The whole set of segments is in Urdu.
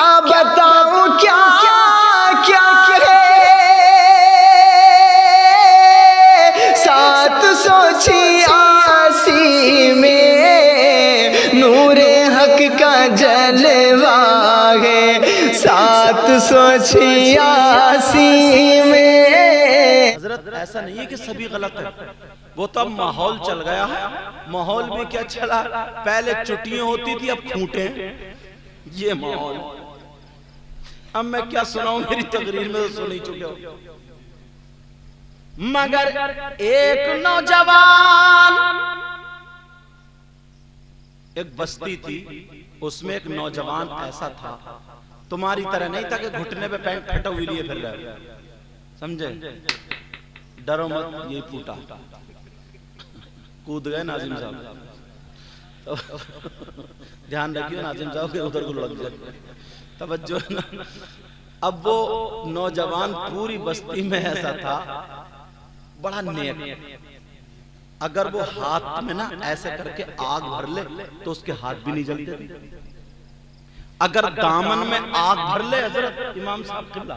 کیا بتاؤں کیا کیا سات سو چھیاسی میں نور حق کا جلوہ ہے، 786 میں۔ حضرت ایسا نہیں ہے کہ سبھی غلط ہے، وہ تو اب ماحول چل گیا ہے۔ ماحول میں کیا چلا، پہلے چٹیاں ہوتی تھی، اب کھوٹیں، یہ ماحول۔ اب میں کیا سناؤں، میری تقریر میں تو سن ہی چکے ہو۔ مگر ایک نوجوان، ایک بستی تھی، اس میں ایک نوجوان ایسا تھا، تمہاری طرح نہیں تھا کہ گھٹنے پہ پینٹ پھٹا ہوئی لیے پھر رہے، سمجھے؟ ڈرو مت، یہ پھوٹا، کود گئے ناظم صاحب، دھیان رکھیے ناظم صاحب کے ادھر کو لگ جائے، توجہ۔ اب وہ نوجوان پوری بستی میں ایسا تھا، بڑا نیک، اگر وہ ہاتھ میں نا ایسے کر کے آگ بھر لے تو اس کے ہاتھ بھی نہیں جلتے تھے، اگر دامن میں آگ بھر لے حضرت امام صاحب قبلہ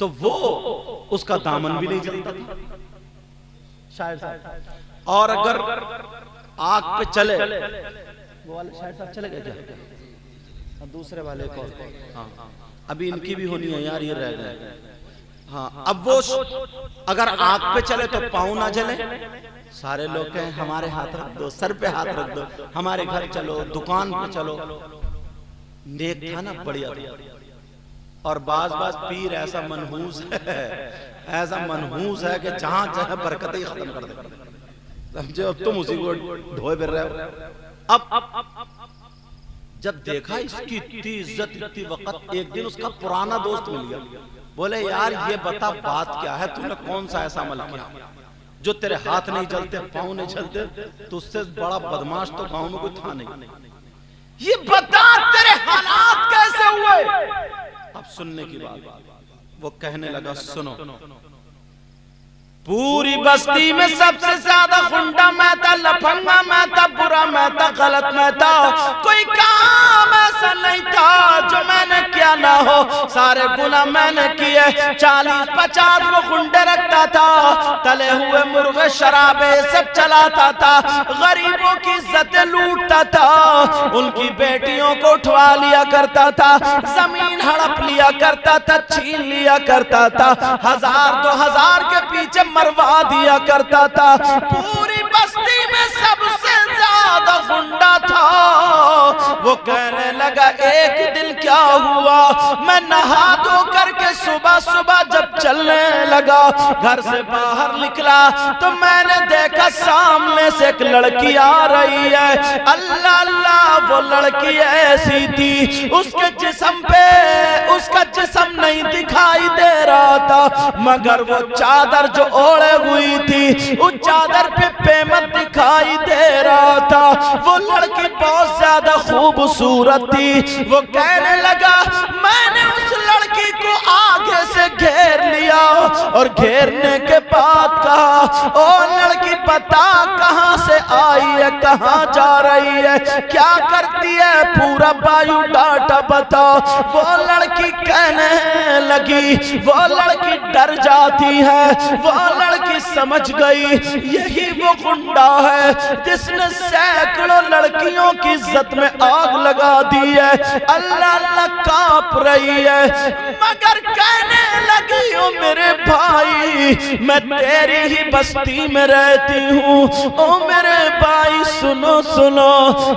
تو وہ اس کا دامن بھی نہیں جلتا تھا، شاعر صاحب۔ اور اگر آگ پہ چلے، وہ والے شاعر صاحب چلے گئے کیا؟ دوسرے والے کو، ہاں ابھی ان کی بھی ہونی ہے یار، یہ رہ گئے۔ ہاں اب وہ اگر آگ پہ چلے تو پاؤں نہ جلے، سارے لوگ کہیں ہمارے ہاتھ رکھ دو، سر پہ ہاتھ رکھ دو، ہمارے گھر چلو، دکان پہ چلو۔ نیک تھا نا، بڑھیا تھا۔ اور بعض پیر ایسا منحوس ہے، ایسا منحوس ہے کہ جہاں جہاں برکتیں ختم کر دے، سمجھے؟ اب تم اسی کو ڈھوئے پھر رہے ہو۔ اب جب دیکھا اس کی اتنی عزت، اتنی وقت، ایک دن اس کا پرانا دوست مل گیا، بولے یار یہ بتا بات کیا ہے، تو نے کون سا ایسا عمل کیا جو تیرے ہاتھ نہیں جلتے، پاؤں نہیں جلتے، تو اس سے بڑا بدماش تو گاؤں میں کوئی تھا نہیں، یہ بتا تیرے حالات کیسے ہوئے؟ اب سننے کی بات، وہ کہنے لگا سنو، پوری بستی میں سب سے زیادہ خنڈا میں تھا، لپنگا میں تھا، برا میں تھا، غلط میں تھا، کوئی کام ایسا نہیں تھا جو میں نے کیا نہ ہو، سارے گناہ میں نے کیے، 40-50 وہ خنڈے رکھتا تھا، تلے ہوئے مرغے شرابے سب چلاتا تھا، غریبوں کی عزتیں لوٹتا تھا، ان کی بیٹیوں کو اٹھوا لیا کرتا تھا، زمین ہڑپ لیا کرتا تھا، چھین لیا کرتا تھا، 1000-2000 کے پیچھے مروا دیا کرتا تھا، پوری بستی میں سب سے زیادہ غنڈا تھا۔ وہ کہنے لگا ایک دن کیا ہوا، میں نہا دھو کر کے صبح صبح جب چلنے لگا، گھر سے باہر نکلا تو میں نے دیکھا سامنے سے ایک لڑکی آ رہی ہے، اللہ اللہ وہ لڑکی ایسی تھی، اس کے جسم پہ اس کا جسم نہیں دکھائی دے رہا تھا، مگر وہ چادر جو اوڑے ہوئی تھی اس چادر پہ پیمت دکھائی دے رہا تھا، وہ لڑکی بہت زیادہ خوبصورت تھی۔ وہ کہنے لگا میں نے اس لڑکی کو آگے سے گھیر لیا اور گھیرنے کے بعد کہا او لڑکی بتا کہاں سے آئی ہے، کہاں جا رہی ہے، کیا کرتی ہے، پورا بایو ڈاٹا بتا۔ وہ لڑکی کہنے لگی، وہ لڑکی ڈر جاتی ہے، وہ لڑکی سمجھ گئی یہی وہ غنڈا ہے جس نے سینکڑوں لڑکیوں کی عزت میں آگ لگا دی ہے، اللہ اللہ کانپ رہی ہے، مگر کہنے لگی او میرے بھائی میں تیری ہی بستی میں رہتی ہوں، او میرے بھائی سنو سنو،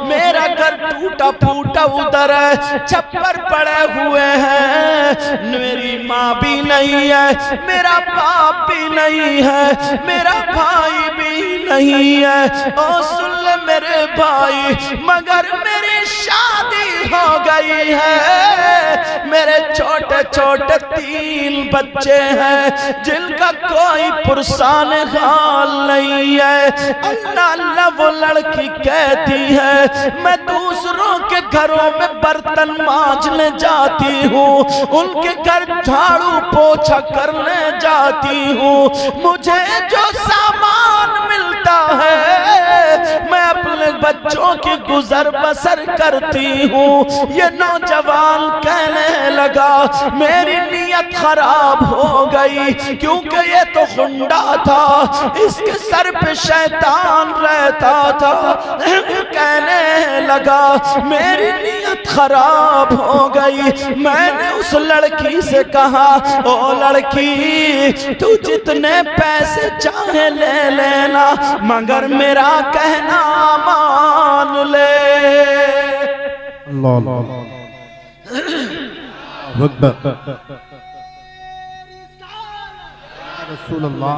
میرا گھر ٹوٹا پھوٹا ادھر ہے، چھپر پڑے ہوئے ہیں، میری ماں بھی نہیں ہے، میرا باپ بھی نہیں ہے، میرا بھائی بھی نہیں ہے، او سن لے میرے بھائی مگر میری شادی ہو گئی ہے، میرے چھوٹے چھوٹے 3 بچے ہیں جن کا کوئی پرسان حال نہیں ہے۔ اللہ اللہ وہ لڑکی کہتی ہے میں دوسروں کے گھروں میں برتن مانجنے جاتی ہوں، ان کے گھر جھاڑو پوچھا کرنے جاتی ہوں، مجھے جو سامان ملتا ہے میں اپنے مالک بچوں کی گزر بسر کرتی ہوں۔ یہ نوجوان کہنے لگا میری نیت خراب ہو گئی، کیونکہ یہ تو خنڈا تھا، اس کے سر پہ شیطان رہتا تھا۔ کہنے لگا میری نیت خراب ہو گئی۔ میں نے اس لڑکی سے کہا او لڑکی تو جتنے پیسے چاہے لے لینا، مگر میرا کہنا مان لے۔ اللہ اللہ اکبر رسول اللہ۔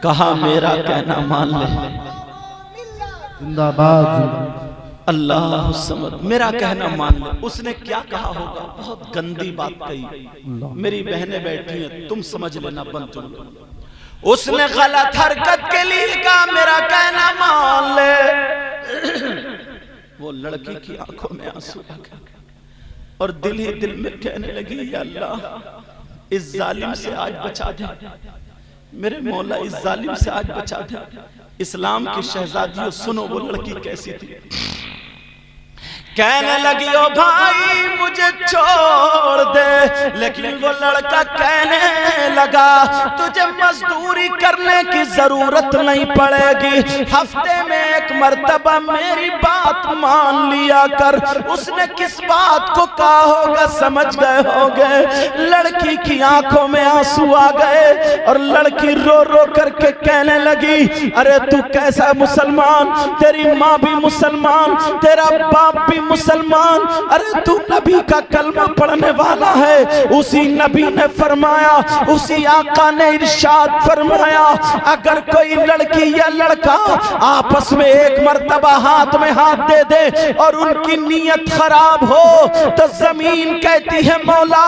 کہا میرا کہنا مان لے۔ زندہ باد زندہ۔ اللہ الصمد، میرا کہنا مان لے۔ اس نے کیا کہا ہوگا؟ بہت گندی بات کہی۔ میری بہنیں بیٹھی ہیں، تم سمجھ لینا بند تم۔ اس نے غلط حرکت کے لیے کہا میرا کہنا مان لے۔ وہ لڑکی کی آنکھوں میں آنسو آ گئے اور دل ہی دل میں کہنے لگی یا اللہ اس ظالم سے آج بچا دے، میرے مولا اس ظالم سے آج بچا دے۔ اسلام کی شہزادیوں سنو وہ لڑکی کیسی تھی۔ کہنے لگی او بھائی مجھے چھوڑ دے، لیکن وہ لڑکا کہنے لگا تجھے مزدوری کرنے کی ضرورت نہیں پڑے گی، ہفتے میں ایک مرتبہ میری بات مان لیا کر۔ اس نے کس بات کو کہا ہوگا سمجھ گئے ہوگے۔ لڑکی کی آنکھوں میں آنسو آ گئے اور لڑکی رو رو کر کے کہنے لگی ارے تو کیسا مسلمان، تیری ماں بھی مسلمان، تیرا باپ بھی مسلمان، ارے تو نبی کا کلمہ پڑھنے والا ہے۔ اسی نبی نے فرمایا، اسی آقا نے ارشاد فرمایا اگر کوئی لڑکی یا لڑکا آپس میں ایک مرتبہ ہاتھ میں ہاتھ دے دے اور ان کی نیت خراب ہو تو زمین کہتی ہے مولا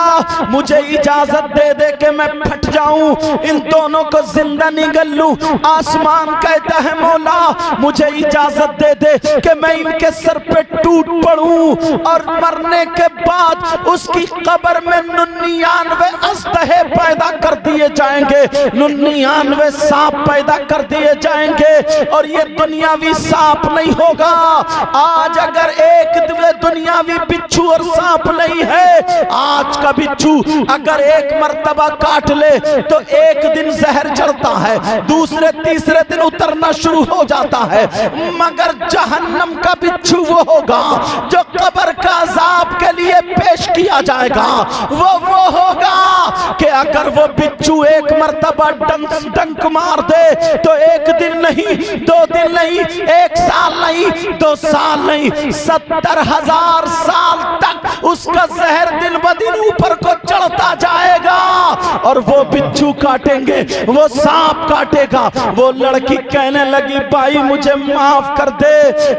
مجھے اجازت دے دے کہ میں پھٹ جاؤں، ان دونوں کو زندہ نگل لوں۔ آسمان کہتا ہے مولا مجھے اجازت دے دے کہ میں ان کے سر پہ ٹوٹ پڑوں اور مرنے کے بعد اس کی قبر میں 99 اژدہے پیدا کر دیے جائیں گے، 99 سانپ پیدا کر دیے جائیں گے، اور یہ دنیاوی سانپ نہیں ہوگا۔ آج اگر ایک دنیاوی بچھو اور سانپ نہیں ہے، آج کا بچھو اگر ایک مرتبہ کاٹ لے تو ایک دن زہر چڑھتا ہے، دوسرے تیسرے دن اترنا شروع ہو جاتا ہے، مگر جہنم کا بچھو وہ ہوگا جو قبر کا عذاب کے لیے پیش کیا جائے گا۔ وہ ہوگا کہ اگر وہ بچھو ایک مرتبہ ڈنک مار دے تو ایک دن نہیں، 2 دن نہیں، 1 سال نہیں، 2 سال نہیں، 70,000 سال تک اس کا زہر دن بدن اوپر کو چڑھتا جائے گا اور وہ بچھو کاٹیں گے، وہ سانپ کاٹے گا۔ وہ لڑکی کہنے لگی بھائی مجھے معاف کر دے،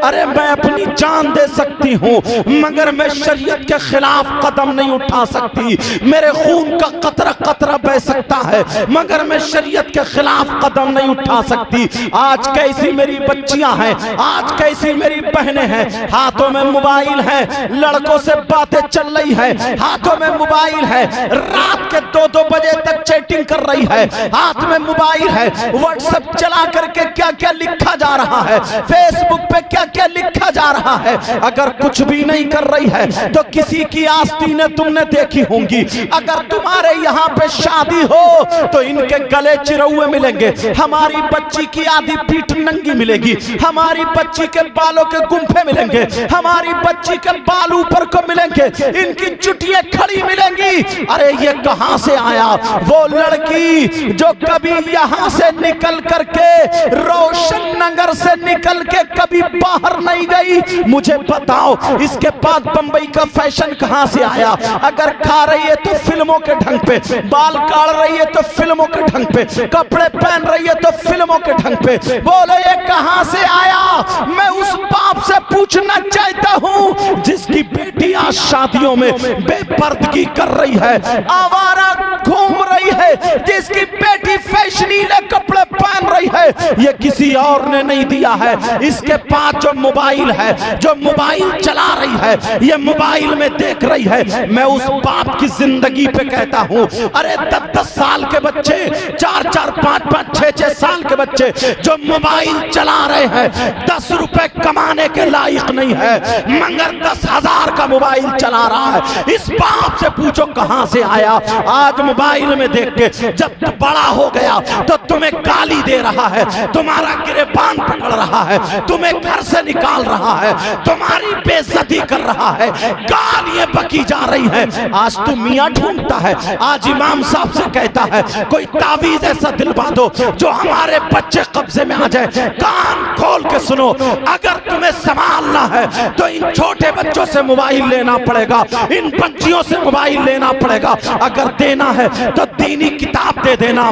ارے میں اپنی جان دے سکتی ہوں مگر میں شریعت کے خلاف قدم نہیں اٹھا سکتی، میرے خون کا قطرہ قطرہ بہ سکتا ہے مگر میں شریعت کے خلاف قدم نہیں اٹھا سکتی۔ آج کیسی میری بچیاں ہیں، آج کیسی میری بہنیں ہیں، ہاتھوں میں موبائل ہے، لڑکوں سے باتیں چل رہی ہے، ہاتھوں میں موبائل ہے، رات کے 2 بجے تک چیٹنگ کر رہی ہے، ہاتھ میں موبائل ہے، واٹس ایپ چلا کر کے کیا کیا لکھا جا رہا ہے، فیس بک پہ کیا کیا لکھا جا رہا ہے۔ اگر کچھ بھی نہیں کر رہی ہے تو کسی کی آستینیں تم نے دیکھی ہوں گی۔ اگر تمہارے یہاں پہ شادی ہو تو ان کے گلے چروے ملیں گے، ہماری بچی کی آدھی پیٹھ ننگی ملے گی، ہماری بچی کے بالوں کے گمپھے ملیں گے، ہماری بچی کے بال اوپر کو ملیں گے، ان کی چٹیاں کھڑی ملیں گی۔ ارے یہ کہاں سے آیا؟ وہ لڑکی جو کبھی یہاں سے نکل کر کے روشن نگر سے نکل کے کبھی باہر نہیں گئی، مجھے بتاؤ اس کے بعد بمبئی کا فیشن کہاں سے آیا؟ اگر کھا رہی ہے تو فلموں کے ڈھنگ پہ، بال کاڑ رہی ہے تو فلموں کے ڈھنگ پہ، کپڑے پہن رہی ہے تو فلموں کے ڈھنگ پہ، بولے یہ کہاں سے آیا؟ میں اس باپ سے پوچھنا چاہتا ہوں جس کی بیٹی آج شادیوں میں بے پردگی کر رہی ہے، آوارہ گھوم رہی ہے، جس کی بیٹی فیشنیلے کپڑے پہن رہی رہی ہے یہ کسی اور نے نہیں دیا ہے، اس کے پاس جو موبائل ہے، جو موبائل چلا رہی ہے، یہ موبائل میں دیکھ رہی ہے۔ میں اس باپ کی زندگی پہ کہتا ہوں، ارے 10 سال کے بچے، 4 5 6 سال کے بچے جو موبائل چلا رہے ہیں 10 روپے کمانے کے لائق نہیں ہے، مگر 10,000 کا موبائل چلا رہا ہے۔ اس باپ سے پوچھو کہاں سے آیا؟ آج موبائل میں دیکھ کے جب بڑا ہو گیا تو تمہیں گالی دے رہا ہے، تمہارا گریبان پکڑ رہا ہے، تمہیں گھر سے نکال رہا ہے، تمہاری بے عزتی کر رہا ہے، گالیاں بکی جا رہی ہیں۔ آج تو میاں ڈھونڈتا ہے، آج امام صاحب سے کہتا ہے کوئی تعویذ ایسا دلوا دو جو ہمارے بچے قبضے میں آ جائے۔ کان کھول کے سنو، اگر تمہیں سنبھالنا ہے تو ان چھوٹے بچوں سے موبائل لینا پڑے گا، ان بچیوں سے موبائل لینا پڑے گا۔ اگر دینا ہے تو دینی کتاب دے دینا،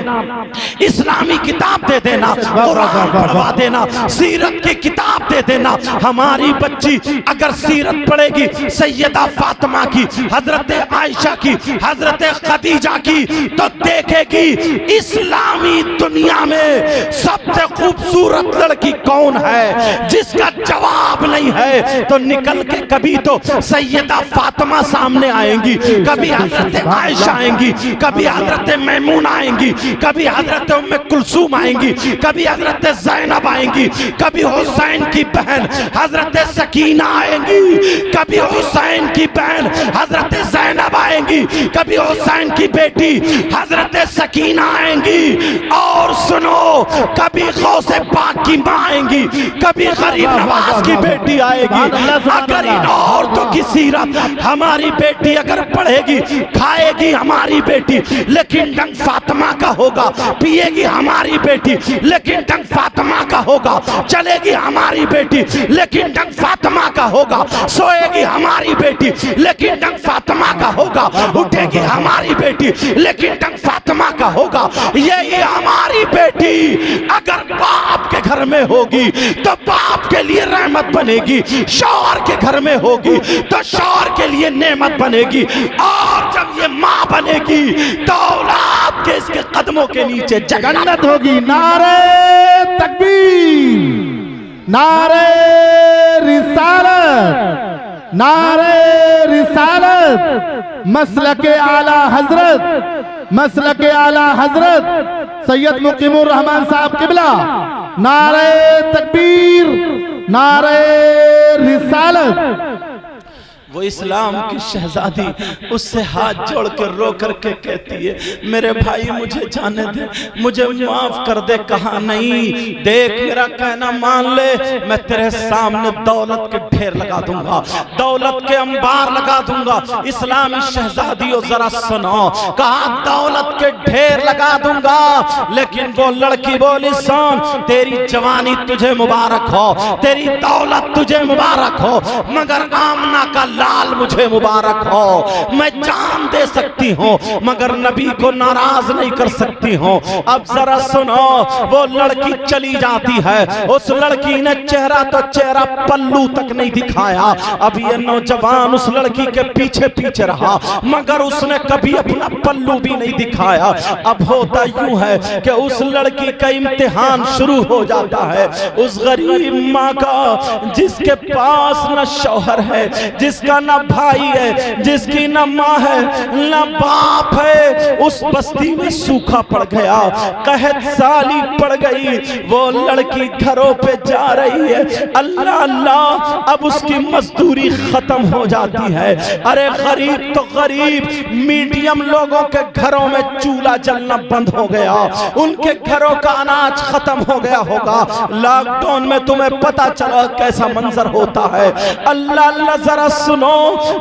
اسلامی کتاب دے دینا، قرآن پڑھوا دینا، سیرت کی کتاب دے دینا۔ ہماری بچی اگر سیرت پڑھے گی سیدہ فاطمہ کی، حضرت عائشہ کی، حضرت خدیجہ کی، تو دیکھے گی اسلامی دنیا میں سب سے خوبصورت لڑکی کون ہے۔ جس کا جواب نہیں ہے تو نکل کے کبھی تو سیدہ فاطمہ سامنے آئیں گی، کبھی حضرت عائشہ آئیں گی، کبھی حضرت میمونہ آئیں گی، کبھی حضرت ام کلثوم آئیں گی، کبھی حضرت زینب آئیں گی، کبھی حسین کی بہن حضرت سکینہ آئیں گی، کبھی حسین کی بہن حضرت زینب آئیں گی، کبھی حسین کی بیٹی حضرت سکینہ آئیں گی۔ اور سنو، کبھی غوث پاک کی ماں آئیں گی، کبھی غریب نواز کی بیٹی آئے گی۔ اگر ان عورتوں کی سیرت ہماری بیٹی اگر پڑھے گی، کھائے گی ہماری بیٹی لیکن ڈنگ فاطمہ کا ہوگا، پیے گی ہماری بیٹی لیکن ڈنگ فاطمہ کا ہوگا، چلے گی ہماری بیٹی لیکن ڈنگ فاطمہ کا ہوگا، سوئے گی ہماری بیٹی لیکن ڈنگ فاطمہ کا ہوگا، اٹھے گی ہماری بیٹی لیکن ڈنگ فاطمہ کا ہوگا۔ یہی ہماری بیٹی اگر باپ کے گھر میں ہوگی تو باپ کے لیے رحمت بنے گی، شوہر کے گھر میں ہوگی تو شوہر کے لیے نعمت بنے گی، اور جب یہ ماں بنے گی تو اولاد کے اس کے قدموں کے نیچے جنت ہوگی۔ نعرہ تکبیر، نعرہ رسالت، نعرہ رسالت، مسلک اعلی حضرت، مسلک اعلی حضرت سید مقیم الرحمن صاحب قبلہ، نعرہ تکبیر، نعرہ رسالت۔ وہ اسلام کی شہزادی اس سے ہاتھ جوڑ کے رو کر کے کہتی ہے میرے بھائی مجھے جانے دے، مجھے معاف کر دے۔ کہا نہیں، دیکھ میرا کہنا مان لے، میں تیرے سامنے دولت کے ڈھیر لگا دوں گا، دولت کے انبار لگا دوں گا۔ اسلامی شہزادیوں ذرا سنو، کہا دولت کے ڈھیر لگا دوں گا، لیکن وہ لڑکی بولی سن، تیری جوانی تجھے مبارک ہو، تیری دولت تجھے مبارک ہو، مگر آمنہ کا لال مجھے مبارک ہو۔ میں جان دے سکتی ہوں مگر نبی کو ناراض نہیں کر سکتی ہوں۔ اب ذرا سنو، وہ لڑکی چلی جاتی ہے، اس لڑکی نے چہرہ تو چہرہ پلو تک نہیں دکھایا۔ اب یہ نوجوان اس لڑکی کے پیچھے پیچھے رہا مگر اس نے کبھی اپنا پلو بھی نہیں دکھایا۔ اب ہوتا یوں ہے کہ اس لڑکی کا امتحان شروع ہو جاتا ہے، اس غریب ماں کا جس کے پاس نہ شوہر ہے، جس کا نہ بھائی ہے، جس کی نہ ماں ہے نہ باپ ہے، اس بستی میں سوکھا پڑ گیا، قحط سالی پڑ گئی۔ وہ لڑکی گھروں پہ جا رہی ہے، اللہ اللہ، اب اس کی مزدوری ختم ہو جاتی ہے۔ ارے غریب تو غریب، میڈیم لوگوں کے گھروں میں چولہا جلنا بند ہو گیا، ان کے گھروں کا اناج ختم ہو گیا ہوگا۔ لاک ڈاؤن میں تمہیں پتا چلا کیسا منظر ہوتا ہے۔ اللہ اللہ، ذرا سنو،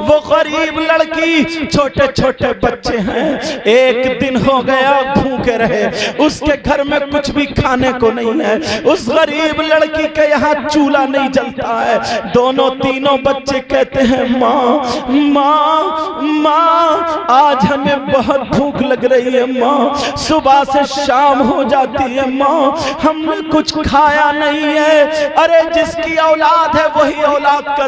وہ غریب لڑکی، چھوٹے چھوٹے بچے ہیں، ایک دن ہو گیا بھوکے رہے، اس کے گھر میں کچھ بھی کھانے کو نہیں ہے، اس غریب لڑکی کے یہاں چولہا نہیں جلتا ہے۔ دونوں تینوں بچے کہتے ہیں ماں ماں ماں، آج ہمیں بہت بھوک لگ رہی ہے ماں، صبح سے شام ہو جاتی ہے ماں، ہم نے کچھ کھایا نہیں ہے۔ ارے جس کی اولاد ہے وہی اولاد کا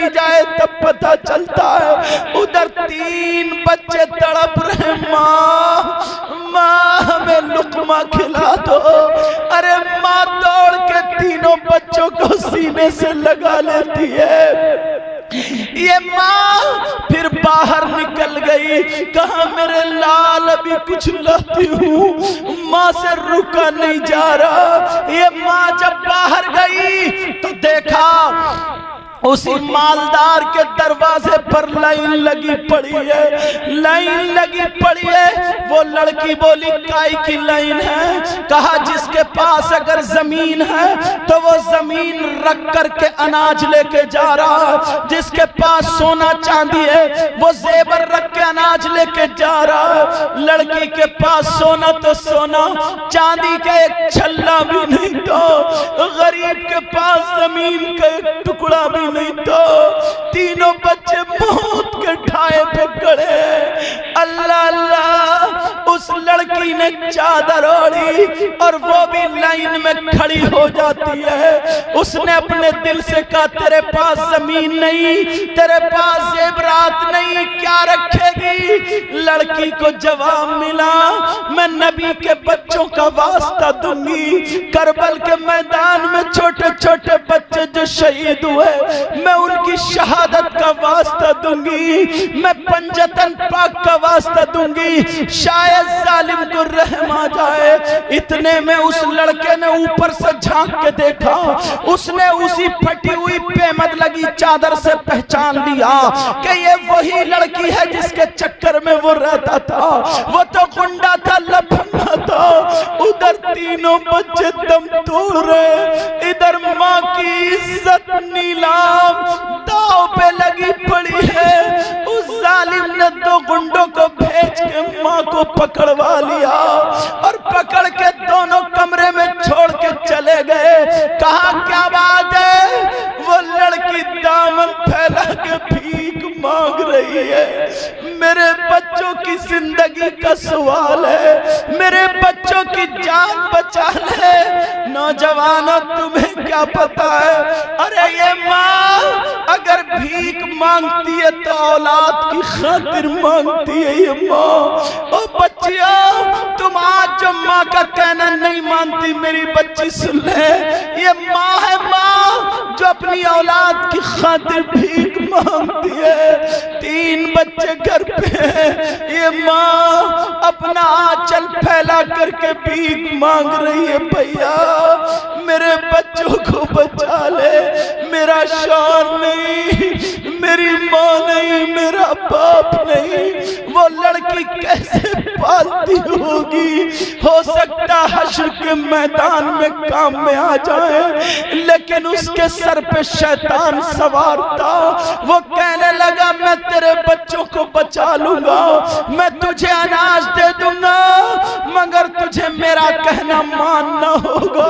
چلی جائے تب پتہ چلتا ہے۔ ادھر 3 بچے تڑپ رہے، ماں ہمیں لقمہ کھلا دو۔ ارے ماں دوڑ کے تینوں بچوں کو سینے سے لگا لیتی ہے۔ یہ ماں پھر باہر نکل گئی، کہا میرے لال ابھی کچھ لاتی ہوں، ماں سے رکا نہیں جا رہا۔ یہ ماں جب باہر گئی تو دیکھا اسی مالدار کے دروازے پر لائن لگی پڑی ہے، لائن لگی پڑی ہے۔ وہ لڑکی بولی کائی کی لائن ہے؟ کہا جس کے پاس اگر زمین ہے تو وہ زمین رکھ کر کے اناج لے کے جا رہا، جس کے پاس سونا چاندی ہے وہ زیور رکھ کے اناج لے کے جا رہا۔ لڑکی کے پاس سونا تو سونا، چاندی کا ایک چھلا بھی نہیں تھا، غریب کے پاس زمین کا ایک ٹکڑا بھی نہیں تو۔ تینوں بچے موت کے ٹھائے پہ کھڑے۔ اللہ اللہ، اس لڑکی نے چادر اوڑھی اور وہ بھی لائن میں کھڑی ہو جاتی ہے۔ اس نے اپنے دل سے کہا تیرے پاس زمین نہیں، تیرے پاس زیورات نہیں، کیا رکھے گی؟ لڑکی کو جواب ملا میں نبی کے بچوں کا واسطہ دوں گی، کربل کے میدان میں چھوٹے چھوٹے بچے جو شہید ہوئے میں ان کی شہادت کا واسطہ دوں گی، میں پنجتن پاک کا واسطہ دوں گی، شاید ظالم کو رحم آ جائے۔ اتنے میں اس لڑکے نے اوپر سے جھانک کے دیکھا، اس نے اسی پھٹی ہوئی پیمد لگی چادر سے پہچان لیا کہ یہ وہی لڑکی ہے جس کے چکر میں وہ رہتا تھا۔ وہ تو گنڈا تھا، لپنگا تھا۔ ادھر تینوں بچے دم توڑ رہے، ادھر ماں کی عزت نیلام داؤ پہ لگی پڑی ہے۔ اس ظالم نے 2 گنڈوں کو بھیج کے ماں کو پکڑوا لیا اور پکڑ کے دونوں کمرے میں چھوڑ کے چلے گئے۔ کہا کیا بات ہے؟ وہ لڑکی دامن پھیلا کے بھیک مانگ رہی ہے۔ میرے بچوں کی زندگی کا سوال ہے، میرے بچوں کی جان بچا لے۔ نوجوانوں تمہیں کیا پتا ہے؟ ارے یہ ماں اگر بھیک مانگتی ہے تو اولاد کی خاطر مانگتی ہے یہ ماں۔ او بچیوں، تم آج جو ماں کا کہنا نہیں مانتی میری بچی سن لے، یہ ماں ہے، ماں جو اپنی اولاد کی خاطر بھیک مانگتی ہے۔ 3 بچے گھر پہ ہیں، یہ ماں اپنا آنچل پھیلا کر کے بھیک مانگ رہی ہے، بھیا میرے بچوں کو بچا لے، میرا شوہر نہیں، میری ماں نہیں، میرا باپ نہیں۔ وہ لڑکی کیسے پالتی ہوگی؟ ہو سکتا حشر کے میدان میں کام میں آ جائے، لیکن اس کے سر پہ شیطان سوار تھا۔ وہ کہنے لگا میں تیرے بچوں کو بچا لوں گا، میں تجھے اناج دے دوں گا، مگر تجھے میرا کہنا ماننا ہوگا۔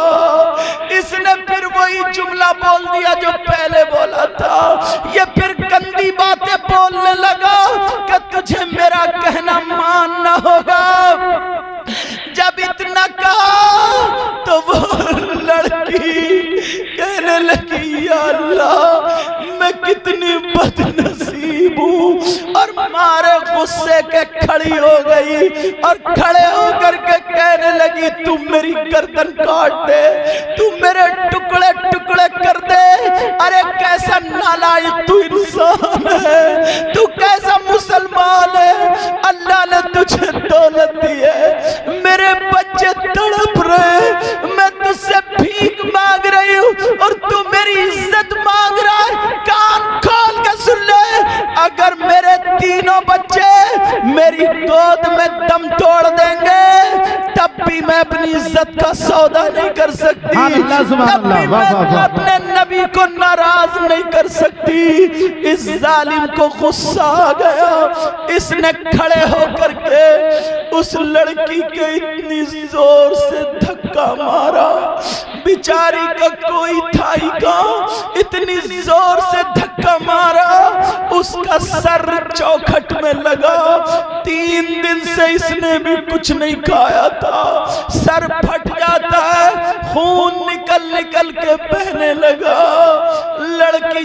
اس نے پھر وہی جملہ بول دیا جو پہلے بولا تھا۔ یہ پھر گندی باتیں بولنے لگا کہ تجھے میرا کہنا ماننا ہوگا۔ جب اتنا کہا تو وہ لڑکی کہنے لگی یا اللہ میں کتنی بد نصیب ہوں، اور مارے غصے کے کھڑی ہو گئی اور کھڑے ہو کر کے کہنے لگی تم میری گردن کاٹ دے، تم میرے ٹکڑے ٹکڑے کر دے۔ ارے کیسا نالائق تو انسان ہے، تو کیسا مسلمان ہے؟ اللہ نے تجھے دولت دی ہے، میرے بچے تڑپ رہے، میں تجھ سے بھیک مانگ رہی ہوں اور تو میری عزت مانگ رہا ہے۔ کان کھول کے سن لے، اگر میرے تینوں بچے میری گود میں دم توڑ دیں گے تب بھی میں اپنی عزت کا سودا نہیں کر سکتی، تب بھی میں اپنے نبی کو ناراض نہیں کر سکتی۔ اس ظالم کو غصہ آ گیا، اس نے کھڑے ہو کر کے اس لڑکی کے اتنی زور سے دھکا مارا، بیچاری کا کوئی تھا ہی کہاں، اتنی زور سے دھکا مارا اس کا سر چوکھٹ میں لگا۔ 3 دن سے اس نے بھی کچھ نہیں کھایا تھا، سر پھٹ جاتا ہے، خون نکل نکل کے بہنے لگا۔ لڑکی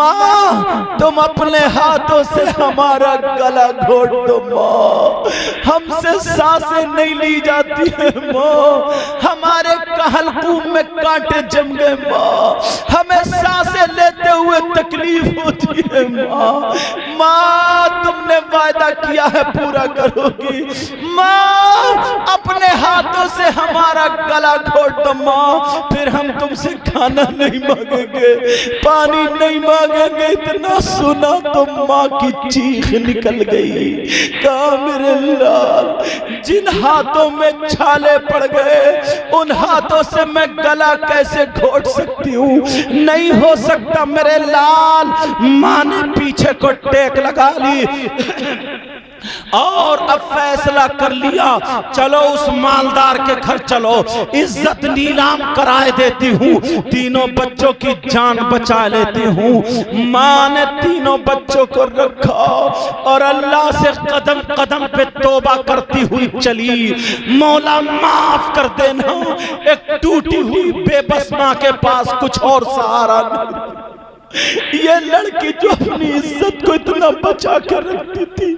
ماں تم اپنے ہاتھوں سے ہمارا گلا گھونٹ دو ماں، ہم سے سانسیں نہیں لی جاتی ہیں ماں، ہمارے حلقوم میں کانٹے جم گئے ماں، ہمیں سانسیں لیتے ہوئے تکلیف ہوتی ہے ماں، ماں تم نے وعدہ کیا ہے پورا کرو گی، ماں اپنے ہاتھوں سے ہمارا گلا گھونٹ دو ماں، پھر ہم تم سے کھانا نہیں مانگیں گے، پانی نہیں مانگیں گے۔ اتنا سنا تو ماں کی چیخ نکل گئی، کہا میرے لال جن ہاتھوں میں چھالے پڑ گئے ان ہاتھوں سے میں گلا کیسے گھونٹ سکتی ہوں، نہیں ہو سکتا میرے لال۔ ماں نے پیچھے کو ٹیک لگا لی اور اب فیصلہ کر لیا، چلو اس مالدار کے گھر چلو، عزت نیلام کرائے دیتی ہوں، تینوں بچوں کی جان بچا لیتی ہوں۔ ماں نے تینوں بچوں کو رکھا اور اللہ سے قدم قدم پہ توبہ کرتی ہوئی چلی، مولا معاف کر دینا، ایک ٹوٹی ہوئی بے بس ماں کے پاس کچھ اور سہارا نہیں۔ یہ لڑکی جو اپنی عزت کو اتنا بچا کر رکھتی تھی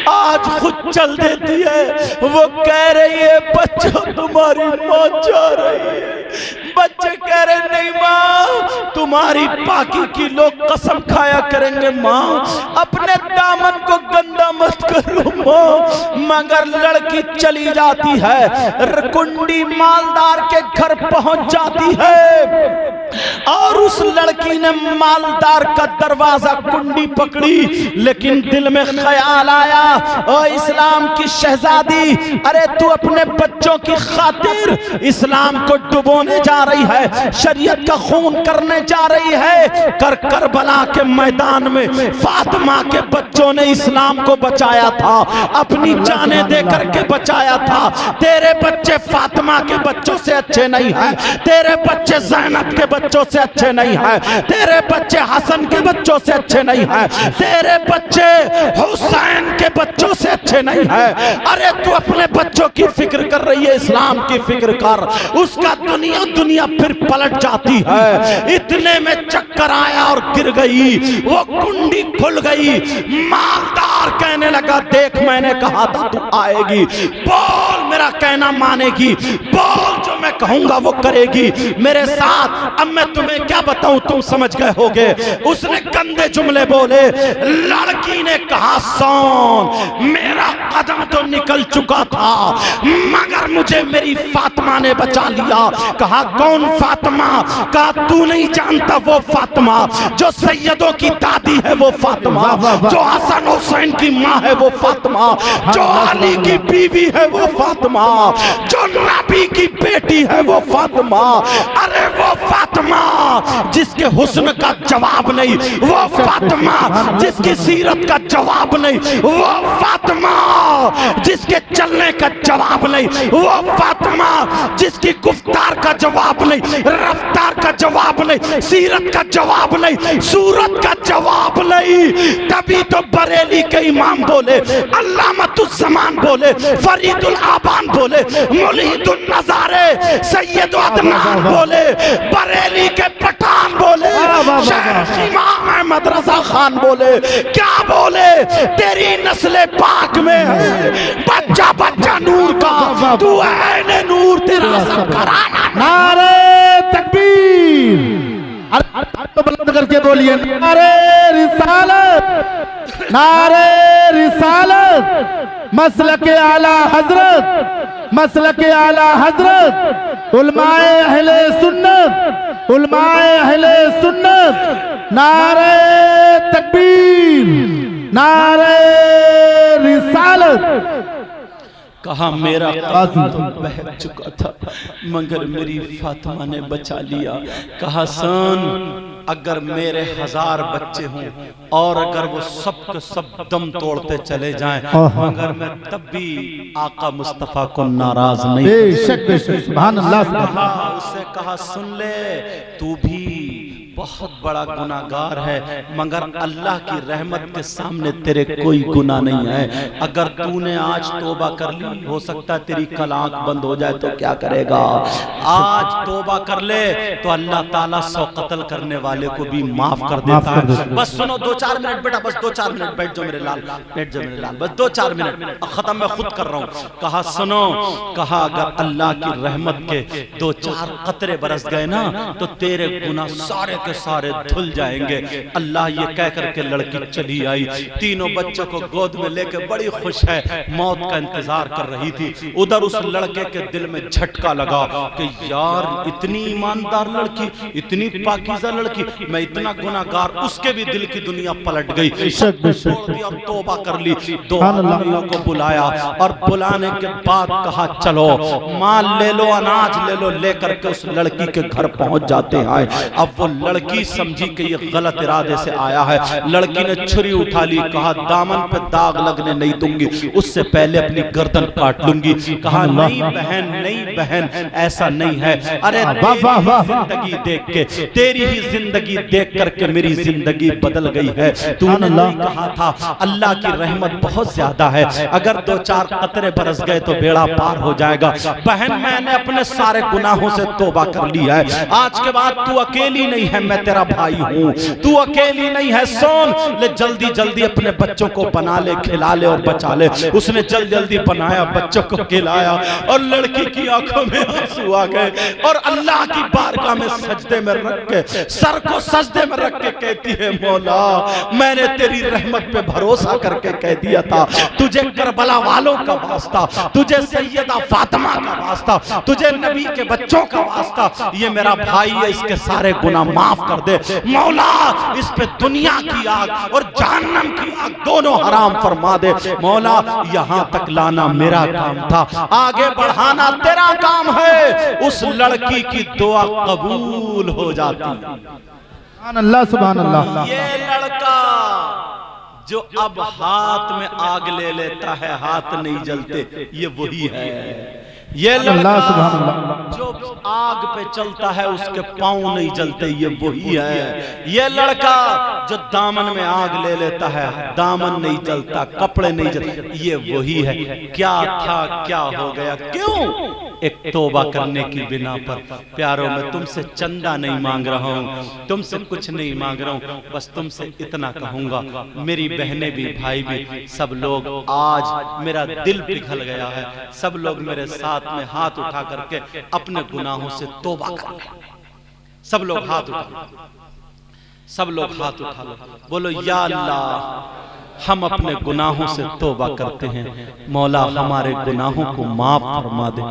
آج خود چل دیتی ہے، وہ کہہ رہی ہے بچوں تمہاری ماں جا رہی ہے، بچے کہہ رہے نہیں ماں تمہاری پاکی کی لوگ قسم کھایا کریں گے ماں، اپنے دامن کو گندا مت کرو ماں، مگر لڑکی چلی جاتی ہے، کنڈی مالدار کے گھر پہنچ جاتی ہے اور اس لڑکی نے مالدار کا دروازہ کنڈی پکڑی، لیکن دل میں خیال آیا او اسلام کی شہزادی، ارے تو اپنے بچوں کی خاطر اسلام کو ڈبونے جا رہی ہے، شریعت کا خون کرنے جا رہی ہے، کربلا کے میدان میں فاطمہ کے بچوں نے اسلام کو بچایا تھا، اپنی جانیں دے کر کے بچایا تھا، تیرے بچے فاطمہ کے بچوں سے اچھے نہیں ہیں، تیرے بچے زینب کے بچوں سے اچھے نہیں ہیں، تیرے بچے حسن کے بچوں سے اچھے نہیں ہیں، تیرے بچے حسین کے بچوں سے اچھے نہیں ہیں، ارے تو اپنے بچوں کی فکر کر رہی ہے، اسلام کی فکر کر، اس کا دنیا پھر پلٹ جاتی ہے۔ اتنے میں چکر آیا اور گر گئی، وہ کنڈی کھل گئی، مالدار کہنے لگا دیکھ میں نے کہا تھا تو آئے گی، بول میرا کہنا مانے گی، بول جو میں کہوں گا وہ کرے گی میرے ساتھ، اب میں تمہیں کیا بتاؤں تم سمجھ گئے ہوگے۔ اس نے گندے جملے بولے، لڑکی نے کہا سون میرا قدم تو نکل چکا تھا مگر مجھے میری فاطمہ نے بچا لیا۔ کہا کون فاطمہ؟ کہا تو نہیں جانتا وہ فاطمہ جو سیدوں کی دادی ہے، وہ فاطمہ جو حسن حسین کی ماں ہے، وہ فاطمہ جو علی کی بیوی ہے، وہ فاطمہ جو نبی کی بیٹی ہے، وہ فاطمہ، ارے وہ فاطمہ جس کے حسن کا جواب نہیں، وہ فاطمہ جس کی سیرت کا جواب نہیں، وہ فاطمہ جس کے چلنے کا جواب نہیں، وہ فاطمہ جس کی گفتار کا جواب نہیں، رفتار کا جواب نہیں، سیرت کا جواب نہیں، صورت کا جواب نہیں۔ تبھی تو بریلی کے امام بولے، علامت الزمان بولے، فرید الآبان بولے، ملحد النظارے سید عدنان بولے، بریلی کے پٹھان بولے، شیخ امام احمد رضا خان بولے، کیا بولے؟ تیری نسل پاک میں ہے بچہ بچہ نور کا، تو عین نور، تیرا سب کرانا۔ نعرہ تکبیر، تو بلند کر کے بولیے نعرہ رسالت، نعرہ رسالت، مسلک اعلی حضرت، مسلک اعلی حضرت، علماء اہل سنت، علماء اہل سنت، نعرہ تکبیر، نعرہ رسالت۔ کہا میرا قدم تو بہہ چکا تھا مگر میری فاطمہ نے بچا لیا۔ کہا سن اگر میرے 1000 بچے ہوں اور اگر وہ سب کے سب دم توڑتے چلے جائیں مگر میں تب بھی آقا مصطفیٰ کو ناراض نہیں بے شک بے شک، سبحان اللہ۔ اسے کہا سن لے تو بھی بہت بڑا گناہگار ہے، مگر اللہ کی رحمت کے سامنے تیرے کوئی گناہ نہیں ہے۔ اگر تو نے آج توبہ کر لی، ہو سکتا ہے تیری کل آنکھ بند ہو جائے تو کیا کرے گا؟ آج توبہ کر لے تو اللہ تعالیٰ 100 قتل کرنے والے کو بھی معاف کر دیتا ہے۔ بس سنو 2-4 منٹ بیٹا، بس 2-4 منٹ بیٹھ جو میرے لال، بیٹھ جو میرے لال، بس 2-4 منٹ ختم میں خود کر رہا ہوں۔ کہا سنو، کہا اگر اللہ کی رحمت کے 2-4 قطرے برس گئے نا تو تیرے گناہ سارے کے سارے دھل جائیں گے۔ اللہ یہ کہہ کر کے لڑکی چلی آئی، تینوں بچوں کو گود میں لے کے بڑی خوش ہے، موت کا انتظار کر رہی تھی۔ ادھر اس لڑکے کے دل میں جھٹکا لگا کہ یار اتنی ایماندار لڑکی، اتنی پاکیزہ لڑکی، میں اتنا گناہگار، اس کے بھی دل کی دنیا پلٹ گئی، چھوڑ دی اور توبہ کر لی۔ دو آدمیوں کو بلایا اور بلانے کے بعد کہا چلو مال لے لو، اناج لے لو، لے کر کے اس لڑکی کے گھر پہنچ جاتے ہیں۔ اب وہ لڑکی سمجھی کہ یہ غلط ارادے سے آیا ہے، لڑکی نے چھری اٹھا لی، کہا دامن پہ داغ لگنے نہیں دوں گی، اس سے پہلے اپنی گردن کاٹ لوں گی۔ کہا نہیں بہن، نہیں بہن، ایسا نہیں ہے، ارے تیری زندگی دیکھ کے، تیری ہی زندگی دیکھ کر کے میری زندگی بدل گئی ہے۔ تو نے نہیں کہا تھا اللہ کی رحمت بہت زیادہ ہے، اگر 2-4 قطرے برس گئے تو بیڑا پار ہو جائے گا۔ بہن میں نے اپنے سارے گناہوں سے توبہ کر لی ہے، آج کے بعد تو اکیلی نہیں ہے، میں تیرا بھائی ہوں، تو اکیلی نہیں ہے، سون لے جلدی جلدی اپنے بچوں کو بنا لے، کھلا لے اور بچا لے۔ اس نے جلدی بنایا، بچوں کو کھلایا اور لڑکی کی آنکھوں میں آنسو آ گئے اور اللہ کی بارگاہ میں سجدے میں رکھ کے، سر کو سجدے میں رکھ کے کہتی ہے مولا میں نے تیری رحمت پہ بھروسہ کر کے کہہ دیا تھا، تجھے کربلا والوں کا واسطہ، تجھے سیدہ فاطمہ کا واسطہ، تجھے نبی کے بچوں کا واسطہ، یہ میرا بھائی ہے، اس کے سارے گناہ معاف کر دے مولا، اس پہ دنیا کی آگ اور جہنم کی آگ دونوں حرام فرما دے مولا۔ یہاں تک لانا میرا کام تھا، آگے بڑھانا تیرا کام ہے۔ اس لڑکی کی دعا قبول ہو جاتی۔ سبحان اللہ، سبحان اللہ۔ یہ لڑکا جو اب ہاتھ میں آگ لے لیتا ہے، ہاتھ نہیں جلتے، یہ وہی ہے۔ یہ لڑکا جو آگ پہ چلتا ہے، اس کے پاؤں نہیں جلتے، یہ وہی ہے۔ یہ لڑکا جو دامن میں آگ لے لیتا ہے، دامن نہیں جلتا، کپڑے نہیں جلتے، یہ وہی ہے۔ کیا تھا، کیا ہو گیا، کیوں؟ ایک توبہ کرنے کی بنا پر۔ پیاروں میں تم سے چندہ نہیں مانگ رہا ہوں، تم سے کچھ نہیں مانگ رہا ہوں، بس تم سے اتنا کہوں گا، میری بہنیں بھی، بھائی بھی، سب لوگ آج میرا دل پگھل گیا ہے، سب لوگ میرے ساتھ میں ہاتھ اٹھا کر کے اپنے گناہوں سے توبہ کر لیں۔ سب لوگ ہاتھ اٹھا لیں، سب لوگ ہاتھ اٹھا لیں، بولو یا اللہ ہم اپنے گناہوں سے توبہ کرتے ہیں، مولا ہمارے گناہوں کو معاف فرما دے۔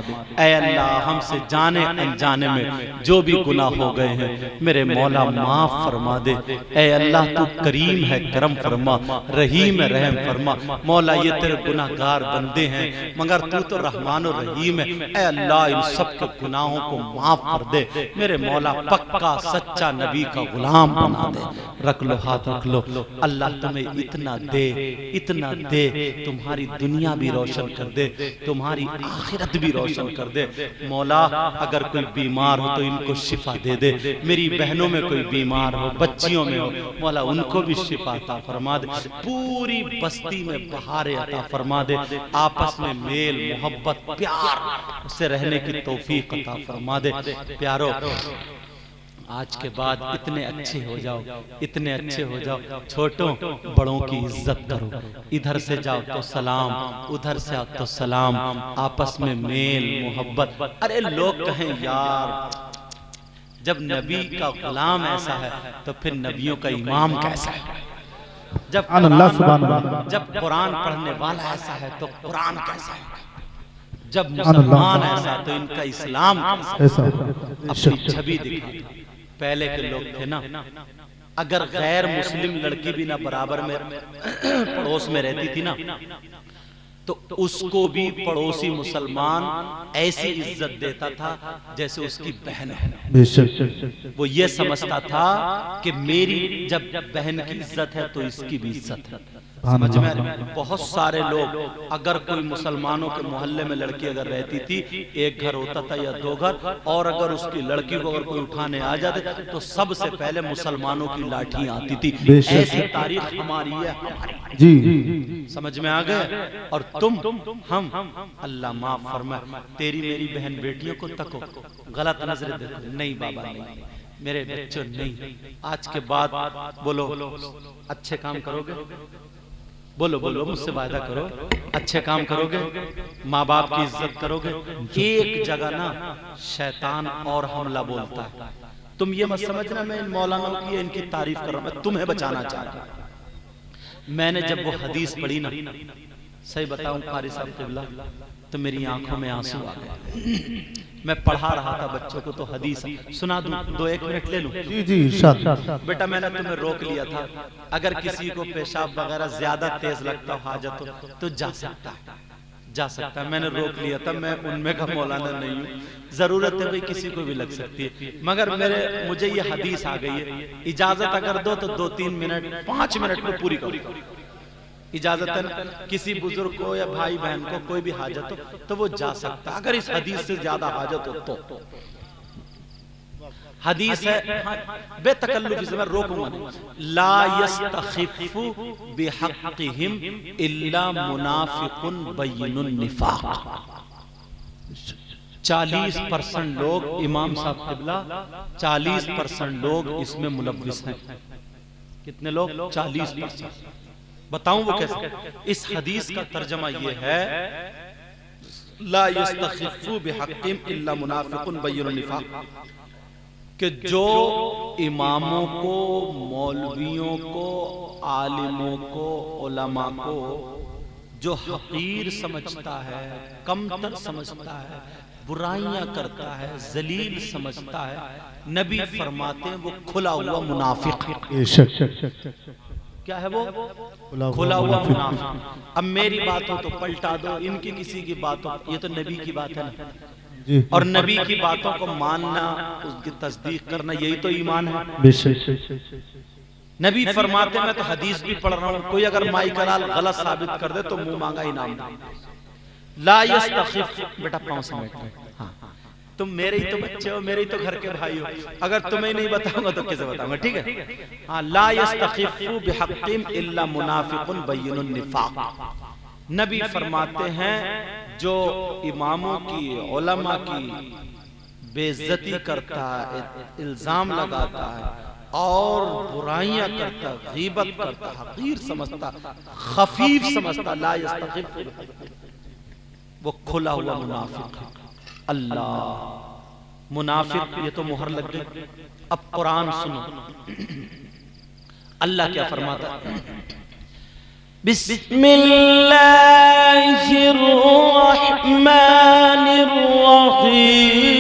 اے اللہ ہم سے جانے انجانے میں جو بھی گناہ ہو گئے ہیں میرے مولا معاف فرما دے۔ اے اللہ تو کریم ہے، کرم فرما، رحیم ہے، رحم فرما۔ مولا یہ تیرے گناہگار بندے ہیں مگر تو رحمان و رحیم ہے، اے اللہ ان سب کے گناہوں کو معاف کر دے۔ میرے مولا پکا سچا نبی کا غلام بنا دے۔ رکھ لو ہاتھ، رکھ لو۔ اللہ تمہیں اتنا دے، اتنا دے، تمہاری دنیا بھی روشن کر دے، تمہاری آخرت بھی روشن کر دے۔ مولا اگر کوئی بیمار ہو تو ان کو شفا دے دے، میری بہنوں میں کوئی بیمار ہو، بچیوں میں ہو، مولا ان کو بھی شفا عطا فرما دے، پوری بستی میں بہاریں عطا فرما دے، آپس میں میل محبت پیار سے رہنے کی توفیق عطا فرما دے۔ پیارو آج کے بعد اتنے اچھے ہو جاؤ، اتنے اچھے ہو جاؤ، چھوٹوں بڑوں کی عزت کرو، ادھر سے جاؤ تو سلام، ادھر سے آؤ تو سلام، آپس میں میل محبت۔ ارے لوگ کہیں یار جب نبی کا غلام ایسا ہے تو پھر نبیوں کا امام کیسا ہے؟ جب قرآن پڑھنے والا ایسا ہے تو قرآن کیسا ہے؟ جب مسلمان ایسا تو ان کا اسلام کیسا ہے؟ اپنی چھبی دکھا۔ پہلے کے لوگ تھے نا، اگر غیر مسلم لڑکی بھی نہ برابر میں پڑوس میں رہتی تھی نا تو اس کو بھی پڑوسی مسلمان ایسی عزت دیتا تھا جیسے اس کی بہن ہے۔ وہ یہ سمجھتا تھا کہ میری جب بہن کی عزت ہے تو اس کی بھی عزت ہے۔ سمجھ میں بہت سارے لوگ اگر کوئی مسلمانوں کے محلے میں لڑکی اگر رہتی تھی ایک گھر ہوتا تھا یا دو گھر اور اگر اس کی لڑکی کو اگر کوئی اٹھانے آ جاتے تو سب سے پہلے مسلمانوں کی لاٹھی آتی تھی ایسی تاریخ ہماری ہے جی سمجھ میں آ گئے اور تم ہم اللہ معاف فرمائے تیری میری بہن بیٹیوں کو تکو غلط نظر دیکھو نہیں بابا نہیں میرے بچوں نہیں آج کے بعد بولو اچھے کام کرو گے بولو بولو مجھ سے وعدہ کرو اچھے کام کرو گے ماں باپ کی عزت کرو گے ایک جگہ نا شیطان اور حملہ بولتا ہے تم یہ مت سمجھنا میں ان مولانا کی ان کی تعریف کر رہا ہوں میں تمہیں بچانا چاہتا ہوں میں نے جب وہ حدیث پڑھی نا صحیح بتاؤں قاری صاحب قبلہ تو میری آنکھوں میں آنسو آ گئے میں پڑھا رہا تھا بچوں کو تو حدیث سنا دوں دو ایک منٹ لے لوں جی جی ارشاد بیٹا میں نے تمہیں روک لیا تھا اگر کسی کو پیشاب وغیرہ زیادہ تیز لگتا ہو حاجت ہو تو جا سکتا ہے میں نے روک لیا تھا میں ان میں کا مولانا نہیں ہوں ضرورت ہے کسی کو بھی لگ سکتی ہے مگر مجھے یہ حدیث آ گئی ہے اجازت اگر دو تو 2-3 منٹ 5 منٹ میں پوری کرو اجازت ہے نا کسی بزرگ کو یا بھائی بہن کو کوئی بھی حاجت ہو تو وہ جا سکتا اگر اس حدیث سے زیادہ حاجت ہو تو حدیث ہے بے تکلف سے میں روکوں گا نہیں لا یستخف بحقہم الا منافق بین النفاق 40% لوگ امام صاحب قبلہ 40% لوگ اس میں ملوث ہیں کتنے لوگ 40% بتاؤں وہ کیسے اس حدیث کا ترجمہ یہ ہے لا یستخف بحقہم الا منافق بین النفاق کہ جو اماموں کو مولویوں کو عالموں کو علماء کو جو حقیر سمجھتا ہے کمتر سمجھتا ہے برائیاں کرتا ہے ذلیل سمجھتا ہے نبی فرماتے ہیں وہ کھلا ہوا منافق کیا ہے وہ کھلا ہوا منافق اب میری بات ہو تو پلٹا دو ان کی کسی کی بات ہو یہ تو نبی کی بات ہے نا اور نبی کی باتوں کو ماننا اس کی تصدیق کرنا یہی تو ایمان ہے نبی فرماتے میں تو حدیث بھی پڑھ رہا ہوں کوئی اگر مائی کلال غلط ثابت کر دے تو منہ مانگا انعام لا یستخف بیٹا 5 منٹ تم میرے ہی تو بچے ہو میرے ہی تو گھر کے بھائی ہو اگر تمہیں نہیں بتاؤں گا تو کسے بتاؤں گا ٹھیک ہے لا یستخف بحقہم الا منافق بین النفاق نبی فرماتے ہیں جو اماموں کی علماء کی بے عزتی کرتا ہے الزام لگاتا ہے اور برائیاں کرتا غیبت کرتا حقیر سمجھتا خفیف سمجھتا لا یستخف وہ کھلا ہوا منافق ہے اللہ منافق یہ تو مہر لگ گئی اب قرآن سنو اللہ کیا فرماتا ہے بسم اللہ الرحمن الرحیم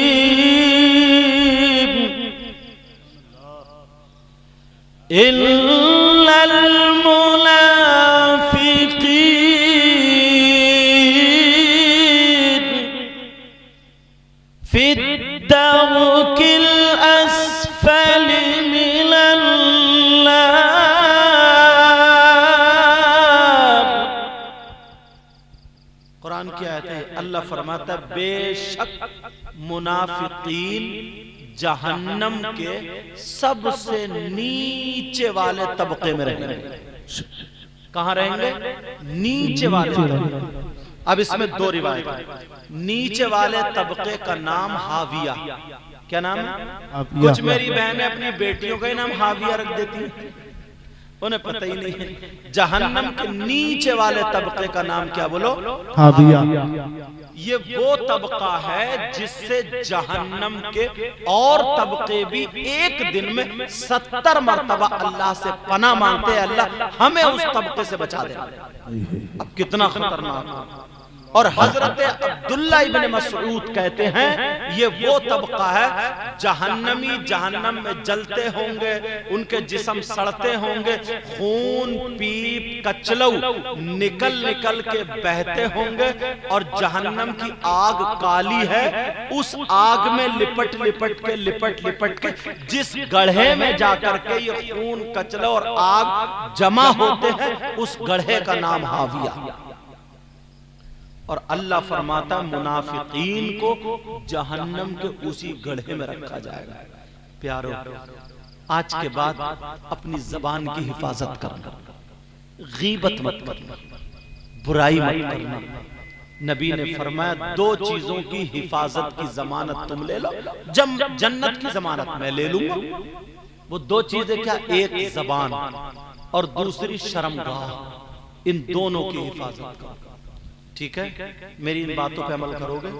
الا فی الدرک الاسفل من النار قرآن کی آیت ہے اللہ فرماتا ہے بے شک منافقین جہنم کے سب سے نیچے والے طبقے میں رہیں گے کہاں رہیں گے نیچے والے اب اس میں 2 روایت نیچے والے طبقے کا نام حاویہ کیا نام ہے کچھ میری بہنیں اپنی بیٹیوں کا ہی نام حاویہ رکھ دیتی ہیں انہیں پتہ ہی نہیں ہے جہنم کے نیچے والے طبقے کا نام کیا بولو حاویہ یہ وہ طبقہ ہے جس سے جہنم کے اور طبقے بھی ایک دن میں 70 مرتبہ اللہ سے پناہ مانگتے ہیں اللہ ہمیں اس طبقے سے بچا دے اب کتنا خطرناک اور حضرت عبداللہ ابن مسعود کہتے ہیں یہ وہ طبقہ ہے جہنمی جہنم میں جلتے ہوں گے ان کے جسم سڑتے ہوں گے خون پیپ کچلو نکل نکل کے بہتے ہوں گے اور جہنم کی آگ کالی ہے اس آگ میں لپٹ لپٹ کے جس گڑھے میں جا کر کے یہ خون کچلو اور آگ جمع ہوتے ہیں اس گڑھے کا نام حاویہ. اور اللہ فرماتا منافقین کو جہنم کے اسی گڑھے میں رکھا جائے گا. پیارو آج کے بعد اپنی زبان کی حفاظت کرنا, غیبت مت کرنا, برائی مت کرنا. نبی نے فرمایا دو چیزوں کی حفاظت کی ضمانت تم لے لو, جنت کی ضمانت میں لے لوں گا. وہ دو چیزیں کیا؟ ایک زبان اور دوسری شرمگاہ. ان دونوں کی حفاظت کرو. ٹھیک ہے, میری ان باتوں پہ عمل کرو گے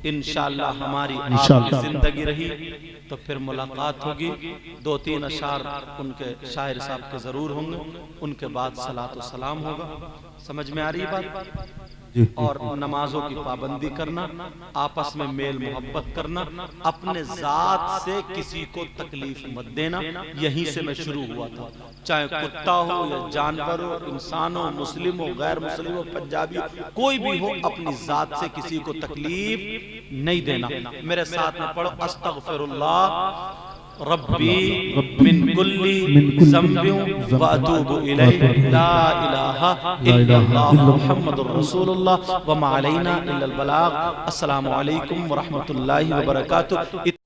انشاءاللہ. ہماری آپ کی زندگی رہی تو پھر ملاقات ہوگی. 2-3 اشعار ان کے شاعر صاحب کے ضرور ہوں گے, ان کے بعد صلاۃ و سلام ہوگا. سمجھ میں آ رہی بات؟ اور نمازوں کی پابندی کرنا, آپس میں میل محبت کرنا, اپنے ذات سے کسی کو تکلیف مت دینا. یہیں سے میں شروع ہوا تھا, چاہے کتا ہو یا جانور ہو, انسان ہو, مسلم ہو, غیر مسلم ہو, پنجابی ہو, کوئی بھی ہو, اپنی ذات سے کسی کو تکلیف نہیں دینا. میرے ساتھ میں پڑھو استغفر اللہ ربی من کل ذنب واتوب الیہ لا الہ الا اللہ محمد رسول اللہ وما علینا الا البلاغ. السلام علیکم ورحمۃ اللہ وبرکاتہ.